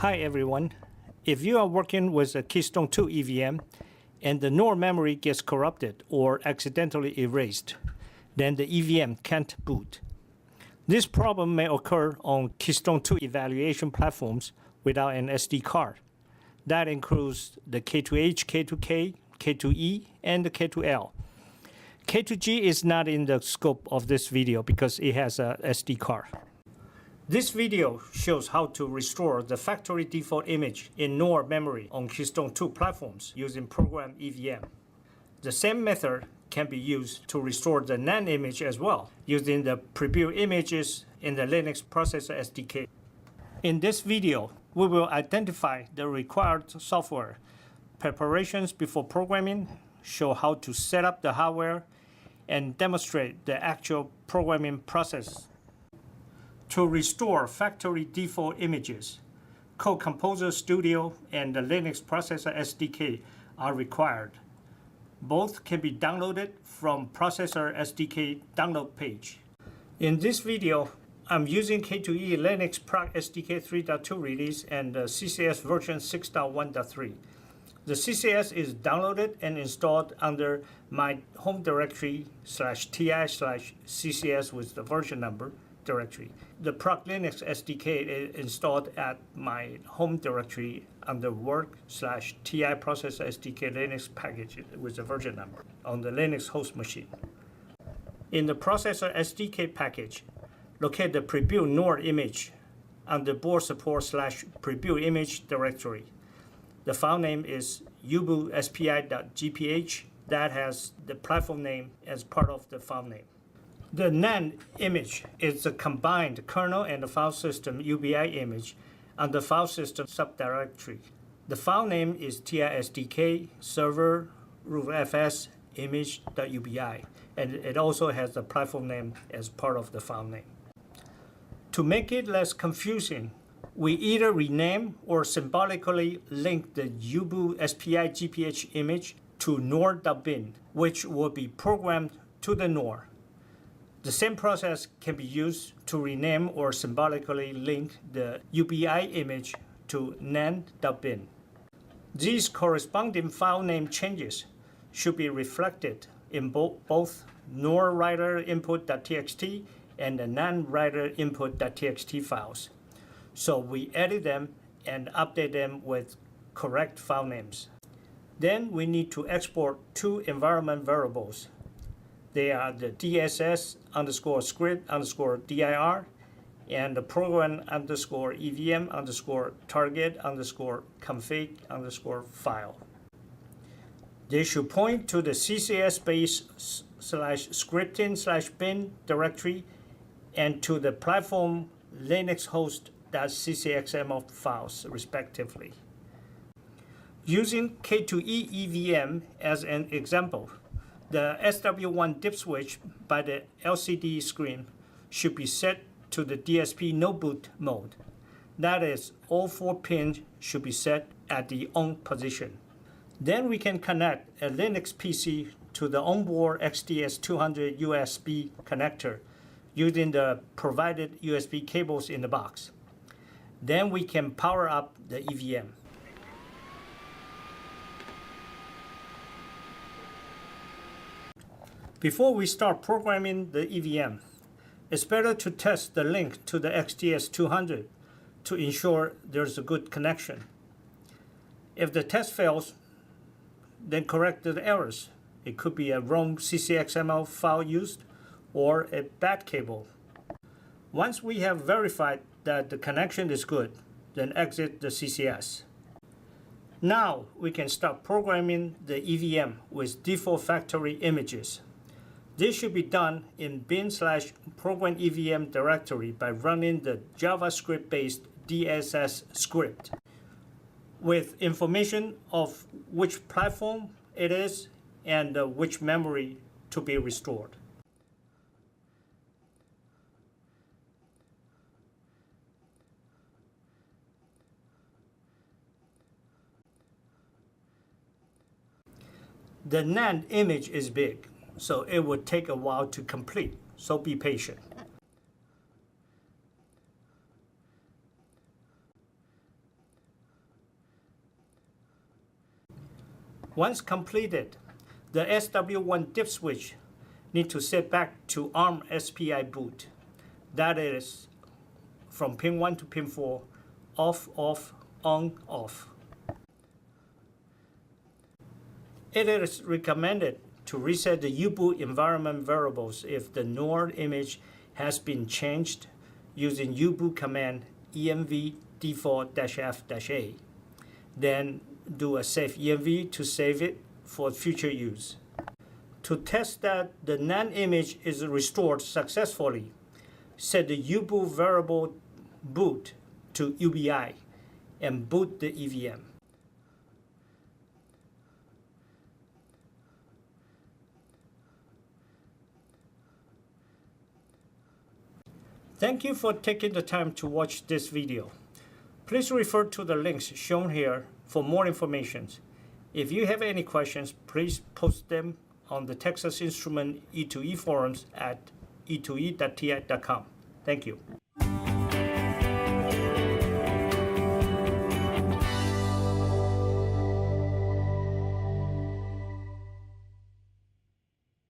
Hi everyone. If you are working with a Keystone 2 EVM and the NOR memory gets corrupted or accidentally erased, then the EVM can't boot. This problem may occur on Keystone 2 evaluation platforms without an SD card. That includes the K2H, K2K, K2E, and the K2L. K2G is not in the scope of this video because it has a SD card. This video shows how to restore the factory default image in NOR memory on Keystone 2 platforms using Program EVM. The same method can be used to restore the NAND image as well, using the preview images in the Linux Processor SDK. In this video, we will identify the required software, preparations before programming, show how to set up the hardware, and demonstrate the actual programming process. To restore factory default images, Code Composer Studio and the Linux Processor SDK are required. Both can be downloaded from Processor SDK download page. In this video, I'm using K2E Linux Proc SDK 3.2 release and the CCS version 6.1.3. The CCS is downloaded and installed under my home directory /ti/CCS with the version number directory. The Proc Linux SDK is installed at my home directory under work/TI Processor SDK Linux package with the version number on the Linux host machine. In the Processor SDK package, locate the preview NOR image under board support/preview image directory. The file name is ubu.spi.gph. That has the platform name as part of the file name. The NAND image is a combined kernel and the file system UBI image on the file system subdirectory. The file name is TISDK server rootfs image.ubi, and it also has the platform name as part of the file name. To make it less confusing, we either rename or symbolically link the ubu.spi.gph image to nor.bin, which will be programmed to the NOR. The same process can be used to rename or symbolically link the UBI image to nan.bin. These corresponding file name changes should be reflected in both NOR writer input.txt and the NAND writer input.txt files. So we edit them and update them with correct file names. Then we need to export two environment variables. They are the DSS_script_dir and the program_EVM_target_config_file. They should point to the CCS base/scripting/bin directory and to the platform Linux host.ccxml files, respectively. Using K2E EVM as an example, the SW1 dip switch by the LCD screen should be set to the DSP no boot mode. That is, all 4 pins should be set at the on position. Then we can connect a Linux PC to the onboard XDS200 USB connector using the provided USB cables in the box. Then we can power up the EVM. Before we start programming the EVM, it's better to test the link to the XDS200 to ensure there's a good connection. If the test fails, then correct the errors. It could be a wrong CCXML file used or a bad cable. Once we have verified that the connection is good, then exit the CCS. Now we can start programming the EVM with default factory images. This should be done in bin/program EVM directory by running the JavaScript-based DSS script with information of which platform it is and which memory to be restored. The NAND image is big, so it would take a while to complete, so be patient. Once completed, the SW1 dip switch need to set back to ARM SPI boot. That is from pin 1 to pin 4, off, off, on, off. It is recommended to reset the U-boot environment variables if the NOR image has been changed using U-boot command env default-f-a. Then do a save env to save it for future use. To test that the NAND image is restored successfully, set the U-boot variable boot to UBI and boot the EVM. Thank you for taking the time to watch this video. Please refer to the links shown here for more information. If you have any questions, please post them on the Texas Instruments E2E forums at e2e.ti.com. Thank you.